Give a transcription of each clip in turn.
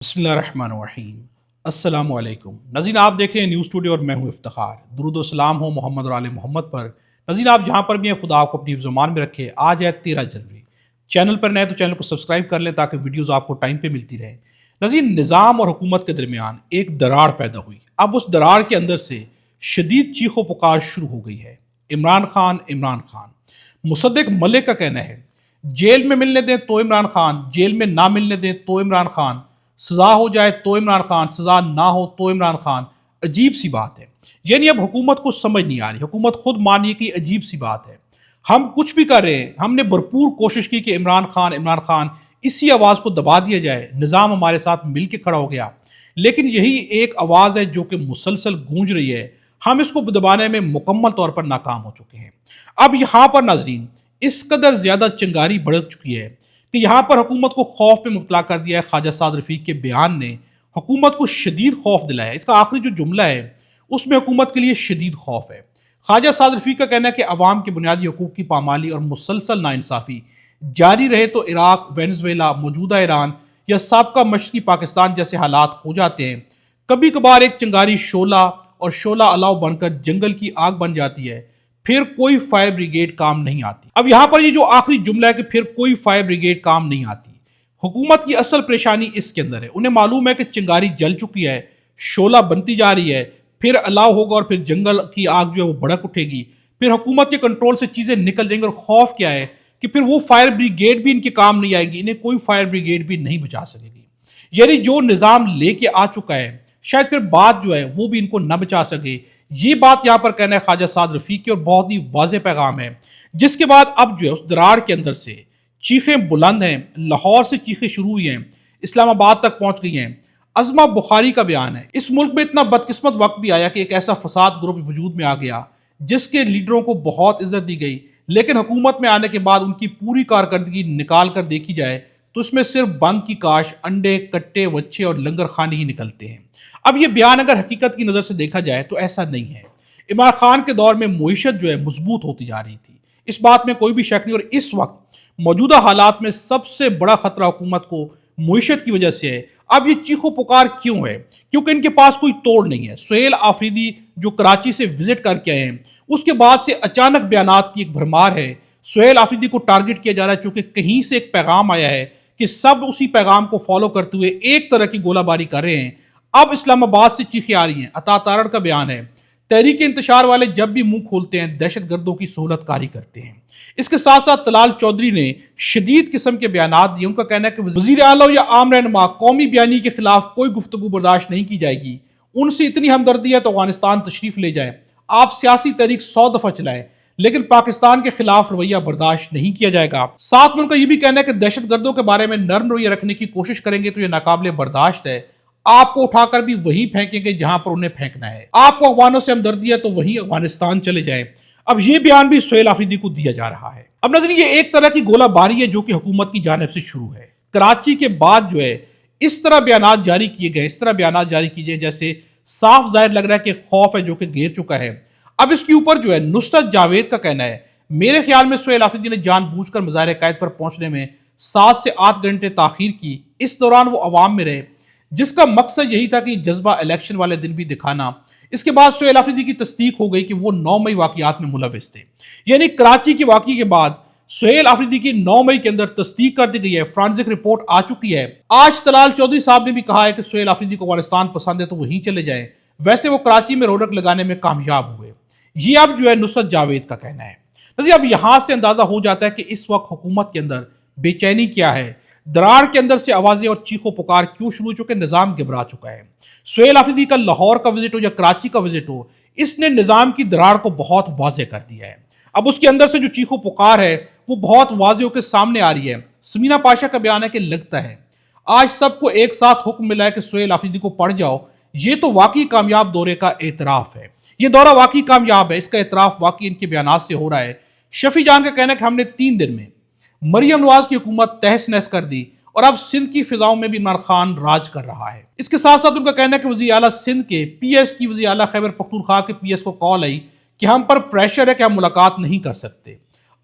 بسم اللہ الرحمن الرحیم۔ السلام علیکم ناظرین، آپ دیکھ رہے ہیں نیوز اسٹوڈیو اور میں ہوں افتخار۔ درود و سلام ہو محمد اور آل محمد پر۔ ناظرین، آپ جہاں پر بھی ہیں خدا آپ کو اپنی زمان میں رکھے۔ آج ہے 13 جنوری۔ چینل پر نئے تو چینل کو سبسکرائب کر لیں تاکہ ویڈیوز آپ کو ٹائم پہ ملتی رہے۔ ناظرین، نظام اور حکومت کے درمیان ایک دراڑ پیدا ہوئی۔ اب اس دراڑ کے اندر سے شدید چیخ و پکار شروع ہو گئی ہے۔ عمران خان۔ مصدق ملک کا کہنا ہے جیل میں ملنے دیں تو عمران خان، جیل میں نہ ملنے دیں تو عمران خان، سزا ہو جائے تو عمران خان، سزا نہ ہو تو عمران خان۔ عجیب سی بات ہے، یعنی اب حکومت کو سمجھ نہیں آ رہی، حکومت خود مانی کہ عجیب سی بات ہے۔ ہم کچھ بھی کر رہے ہیں، ہم نے بھرپور کوشش کی کہ عمران خان اسی آواز کو دبا دیا جائے، نظام ہمارے ساتھ مل کے کھڑا ہو گیا، لیکن یہی ایک آواز ہے جو کہ مسلسل گونج رہی ہے۔ ہم اس کو دبانے میں مکمل طور پر ناکام ہو چکے ہیں۔ اب یہاں پر ناظرین اس قدر زیادہ چنگاری بڑھ چکی ہے کہ یہاں پر حکومت کو خوف پہ مبتلا کر دیا ہے۔ خواجہ سعد رفیق کے بیان نے حکومت کو شدید خوف دلایا ہے۔ اس کا آخری جو جملہ ہے اس میں حکومت کے لیے شدید خوف ہے۔ خواجہ سعد رفیق کا کہنا ہے کہ عوام کے بنیادی حقوق کی پامالی اور مسلسل ناانصافی جاری رہے تو عراق، وینزویلا، موجودہ ایران یا سابقہ مشرقی پاکستان جیسے حالات ہو جاتے ہیں۔ کبھی کبھار ایک چنگاری شعلہ اور شعلہ الاؤ بن کر جنگل کی آگ بن جاتی ہے، پھر کوئی فائر بریگیڈ کام نہیں آتی۔ اب یہاں پر یہ جو آخری جملہ ہے کہ پھر کوئی فائر بریگیڈ کام نہیں آتی، حکومت کی اصل پریشانی اس کے اندر ہے۔ انہیں معلوم ہے کہ چنگاری جل چکی ہے، شعلہ بنتی جا رہی ہے، پھر الاؤ ہوگا اور پھر جنگل کی آگ جو ہے وہ بھڑک اٹھے گی، پھر حکومت کے کنٹرول سے چیزیں نکل جائیں گی، اور خوف کیا ہے کہ پھر وہ فائر بریگیڈ بھی ان کے کام نہیں آئے گی، انہیں کوئی فائر بریگیڈ بھی نہیں بچا سکے گی۔ یعنی جو نظام لے کے آ چکا ہے شاید پھر بات جو ہے وہ بھی ان کو نہ بچا سکے۔ یہ بات یہاں پر کہنا ہے خواجہ سعد رفیق کی، اور بہت ہی واضح پیغام ہے، جس کے بعد اب جو ہے اس دراڑ کے اندر سے چیخیں بلند ہیں۔ لاہور سے چیخیں شروع ہوئی ہیں، اسلام آباد تک پہنچ گئی ہیں۔ عظمہ بخاری کا بیان ہے اس ملک میں اتنا بدقسمت وقت بھی آیا کہ ایک ایسا فساد گروپ وجود میں آ گیا جس کے لیڈروں کو بہت عزت دی گئی، لیکن حکومت میں آنے کے بعد ان کی پوری کارکردگی نکال کر دیکھی جائے تو اس میں صرف بنگ کی کاش، انڈے، کٹے، وچھے اور لنگر خانے ہی نکلتے ہیں۔ اب یہ بیان اگر حقیقت کی نظر سے دیکھا جائے تو ایسا نہیں ہے۔ عمران خان کے دور میں معیشت جو ہے مضبوط ہوتی جا رہی تھی، اس بات میں کوئی بھی شک نہیں، اور اس وقت موجودہ حالات میں سب سے بڑا خطرہ حکومت کو معیشت کی وجہ سے ہے۔ اب یہ چیخ و پکار کیوں ہے؟ کیونکہ ان کے پاس کوئی توڑ نہیں ہے۔ سہیل آفریدی جو کراچی سے وزٹ کر کے آئے ہیں، اس کے بعد سے اچانک بیانات کی ایک بھرمار ہے۔ سہیل آفریدی کو ٹارگٹ کیا جا رہا ہے چونکہ کہیں سے ایک پیغام آیا ہے کہ سب اسی پیغام کو فالو کرتے ہوئے ایک طرح کی گولہ باری کر رہے ہیں۔ اب اسلام آباد سے چیخیں آ رہی ہیں۔ عطا تارڑ کا بیان ہے تحریک انتشار والے جب بھی منہ کھولتے ہیں دہشت گردوں کی سہولت کاری کرتے ہیں۔ اس کے ساتھ ساتھ طلال چودھری نے شدید قسم کے بیانات دیے۔ ان کا کہنا ہے کہ وزیر اعلیٰ یا عام رہنما قومی بیانی کے خلاف کوئی گفتگو برداشت نہیں کی جائے گی، ان سے اتنی ہمدردی ہے تو افغانستان تشریف لے جائیں، آپ سیاسی تحریک 100 دفعہ چلائیں لیکن پاکستان کے خلاف رویہ برداشت نہیں کیا جائے گا۔ ساتھ میں ان کا یہ بھی کہنا ہے کہ دہشت گردوں کے بارے میں نرم رویہ رکھنے کی کوشش کریں گے تو یہ ناقابل برداشت ہے، آپ کو اٹھا کر بھی وہیں پھینکیں گے جہاں پر انہیں پھینکنا ہے، آپ کو افغانوں سے ہمدردی ہے تو وہیں افغانستان چلے جائیں۔ اب یہ بیان بھی سہیل آفریدی کو دیا جا رہا ہے۔ اب ناظرین، یہ ایک طرح کی گولہ باری ہے جو کہ حکومت کی جانب سے شروع ہے۔ کراچی کے بعد جو ہے اس طرح بیانات جاری کیے گئے جیسے صاف ظاہر لگ رہا ہے کہ خوف ہے جو کہ گھیر چکا ہے۔ اب اس کے اوپر جو ہے نصرت جاوید کا کہنا ہے میرے خیال میں سہیل آفریدی نے جان بوجھ کر مظاہرہ قائد پر پہنچنے میں 7 سے 8 گھنٹے تاخیر کی۔ اس دوران وہ عوام میں رہے جس کا مقصد یہی تھا کہ جذبہ الیکشن والے دن بھی دکھانا۔ اس کے بعد سہیل آفریدی کی تصدیق ہو گئی کہ وہ 9 مئی واقعات میں ملوث تھے، یعنی کراچی کے واقعے کے بعد سہیل آفریدی کی 9 مئی کے اندر تصدیق کر دی گئی ہے، فرانزک رپورٹ آ چکی ہے۔ آج طلال چودھری صاحب نے بھی کہا ہے کہ سہیل آفریدی کو افغانستان پسند ہے تو وہیں چلے جائیں، ویسے وہ کراچی میں رونق لگانے میں کامیاب ہوئے۔ یہ اب جو ہے نصرت جاوید کا کہنا ہے۔ اب یہاں سے اندازہ ہو جاتا ہے کہ اس وقت حکومت کے اندر بے چینی کیا ہے، دراڑ کے اندر سے آوازیں اور چیخ و پکار کیوں شروع ہو چکے، نظام گھبرا چکا ہے۔ سہیل آفریدی کا لاہور کا وزٹ ہو یا کراچی کا وزٹ ہو، اس نے نظام کی دراڑ کو بہت واضح کر دیا ہے۔ اب اس کے اندر سے جو چیخ و پکار ہے وہ بہت واضح ہو کے سامنے آ رہی ہے۔ سمینہ پاشا کا بیان ہے کہ لگتا ہے آج سب کو ایک ساتھ حکم ملا ہے کہ سہیل آفریدی کو پڑھ جاؤ، یہ تو واقعی کامیاب دورے کا اعتراف ہے، یہ دورہ واقعی کامیاب ہے، اس کا اعتراف واقعی ان کے بیانات سے ہو رہا ہے۔ شفیع جان کا کہنا ہے کہ ہم نے 3 دن میں مریم نواز کی حکومت تہس نہس کر دی اور اب سندھ کی فضاؤں میں بھی عمران خان راج کر رہا ہے۔ اس کے ساتھ ساتھ ان کا کہنا ہے کہ وزیر اعلیٰ سندھ کے پی ایس کی وزیر اعلیٰ خیبر پختونخوا کے پی ایس کو کال آئی کہ ہم پر پریشر ہے کہ ہم ملاقات نہیں کر سکتے،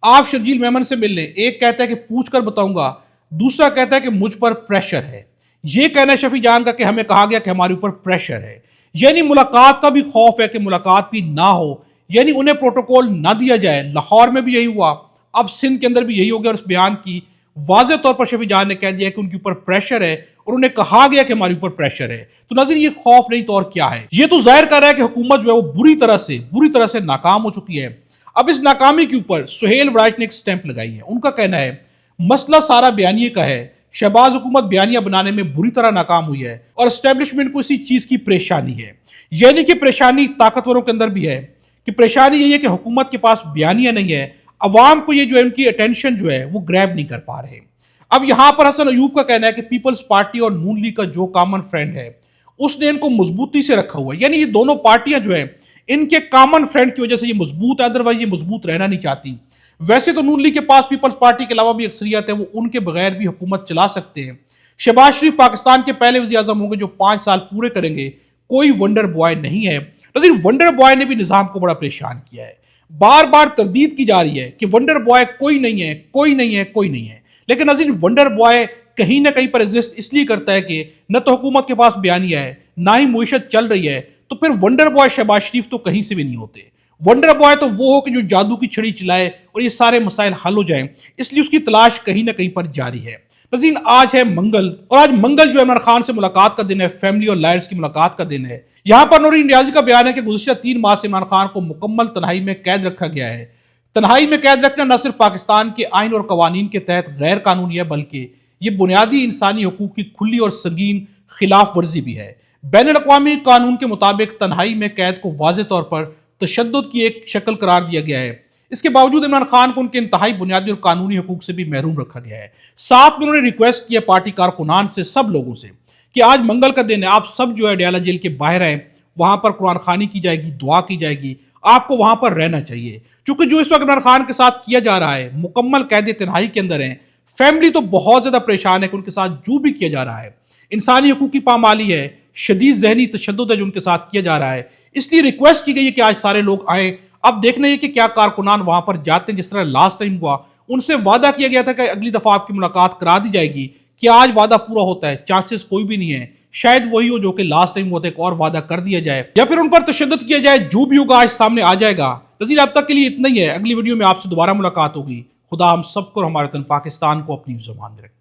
آپ شرجیل میمن سے مل لیں۔ ایک کہتا ہے کہ پوچھ کر بتاؤں گا، دوسرا کہتا ہے کہ مجھ پر پریشر ہے۔ یہ کہنا ہے شفیع جان کا کہ ہمیں کہا گیا کہ ہمارے اوپر پریشر ہے، یعنی ملاقات کا بھی خوف ہے کہ ملاقات بھی نہ ہو، یعنی انہیں پروٹوکول نہ دیا جائے۔ لاہور میں بھی یہی ہوا، اب سندھ کے اندر بھی یہی ہو گیا، اور اس بیان کی واضح طور پر شفیع جان نے کہہ دیا کہ ان کے اوپر پریشر ہے، اور انہیں کہا گیا کہ ہمارے اوپر پریشر ہے۔ تو ناظرین یہ خوف نہیں تو اور کیا ہے؟ یہ تو ظاہر کر رہا ہے کہ حکومت جو ہے وہ بری طرح سے ناکام ہو چکی ہے۔ اب اس ناکامی کے اوپر سہیل وراج نے ایک سٹیمپ لگائی ہے۔ ان کا کہنا ہے مسئلہ سارا بیانیے کا ہے، شہباز حکومت بیانیہ بنانے میں بری طرح ناکام ہوئی ہے، اور اسٹیبلشمنٹ کو اسی چیز کی پریشانی ہے، یعنی کہ پریشانی طاقتوروں کے اندر بھی ہے، کہ پریشانی یہی ہے کہ حکومت کے پاس بیانیہ نہیں ہے، عوام کو یہ جو ہے ان کی اٹینشن جو ہے وہ گریب نہیں کر پا رہے۔ اب یہاں پر حسن ایوب کا کہنا ہے کہ پیپلز پارٹی اور نون لیگ کا جو کامن فرینڈ ہے اس نے ان کو مضبوطی سے رکھا ہوا ہے، یعنی یہ دونوں پارٹیاں جو ہیں ان کے کامن فرینڈ کی وجہ سے یہ مضبوط ہے، ادروائز یہ مضبوط رہنا نہیں چاہتی۔ ویسے تو نون لیگ کے پاس پیپلز پارٹی کے علاوہ بھی اکثریت ہے، وہ ان کے بغیر بھی حکومت چلا سکتے ہیں۔ شہباز شریف پاکستان کے پہلے وزیر اعظم ہوں گے جو 5 سال پورے کریں گے، کوئی ونڈر بوائے نہیں ہے۔ لیکن ونڈر بوائے نے بھی نظام کو بڑا پریشان کیا ہے، بار بار تردید کی جا رہی ہے کہ ونڈر بوائے کوئی نہیں ہے، کوئی نہیں ہے، کوئی نہیں ہے۔ لیکن ناظرین ونڈر بوائے کہیں نہ کہیں پر ایگزسٹ اس لیے کرتا ہے کہ نہ تو حکومت کے پاس بیانیہ ہے، نہ ہی معیشت چل رہی ہے، تو پھر ونڈر بوائے شہباز شریف تو کہیں سے بھی نہیں ہوتے۔ ونڈر بوائے تو وہ ہو کہ جو جادو کی چھڑی چلائے اور یہ سارے مسائل حل ہو جائیں، اس لیے اس کی تلاش کہیں نہ کہیں پر جاری ہے۔ ناظرین آج ہے منگل، اور آج منگل جو عمران خان سے ملاقات کا دن ہے، فیملی اور لائرز کی ملاقات کا دن ہے۔ یہاں پر نورین ریاضی کا بیان ہے کہ گزشتہ 3 ماہ سے عمران خان کو مکمل تنہائی میں قید رکھا گیا ہے۔ تنہائی میں قید رکھنا نہ صرف پاکستان کے آئین اور قوانین کے تحت غیر قانونی ہے، بلکہ یہ بنیادی انسانی حقوق کی کھلی اور سنگین خلاف ورزی بھی ہے۔ بین الاقوامی قانون کے مطابق تنہائی میں قید کو واضح طور پر تشدد کی ایک شکل قرار دیا گیا ہے۔ اس کے باوجود عمران خان کو ان کے انتہائی بنیادی اور قانونی حقوق سے بھی محروم رکھا گیا ہے۔ ساتھ میں انہوں نے ریکویسٹ کی ہے پارٹی کارکنان سے، سب لوگوں سے، کہ آج منگل کا دن ہے، آپ سب جو ہے ڈیالہ جیل کے باہر آئیں، وہاں پر قرآن خوانی کی جائے گی، دعا کی جائے گی، آپ کو وہاں پر رہنا چاہیے۔ چونکہ جو اس وقت عمران خان کے ساتھ کیا جا رہا ہے، مکمل قید تنہائی کے اندر ہیں، فیملی تو بہت زیادہ پریشان ہے کہ ان کے ساتھ جو بھی کیا جا رہا ہے انسانی حقوق کی پامالی ہے، شدید ذہنی تشدد ہے جو ان کے ساتھ کیا جا رہا ہے۔ اس لیے ریکویسٹ کی گئی ہے کہ آج سارے لوگ آئیں۔ اب دیکھنا ہے کہ کیا کارکنان وہاں پر جاتے ہیں، جس طرح لاسٹ ٹائم ہوا، ان سے وعدہ کیا گیا تھا کہ اگلی دفعہ آپ کی ملاقات کرا دی جائے گی، کہ آج وعدہ پورا ہوتا ہے، چانسز کوئی بھی نہیں ہے، شاید وہی ہو جو کہ لاسٹ ٹائم ہوا تھا، ایک اور وعدہ کر دیا جائے یا پھر ان پر تشدد کیا جائے، جو بھی ہوگا آج سامنے آ جائے گا۔ ناظرین اب تک کے لیے اتنا ہی ہے، اگلی ویڈیو میں آپ سے دوبارہ ملاقات ہوگی۔ خدا ہم سب کو اور ہمارے وطن پاکستان کو اپنی زبان میں رکھے۔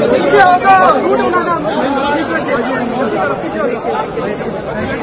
پیچھے ہوگا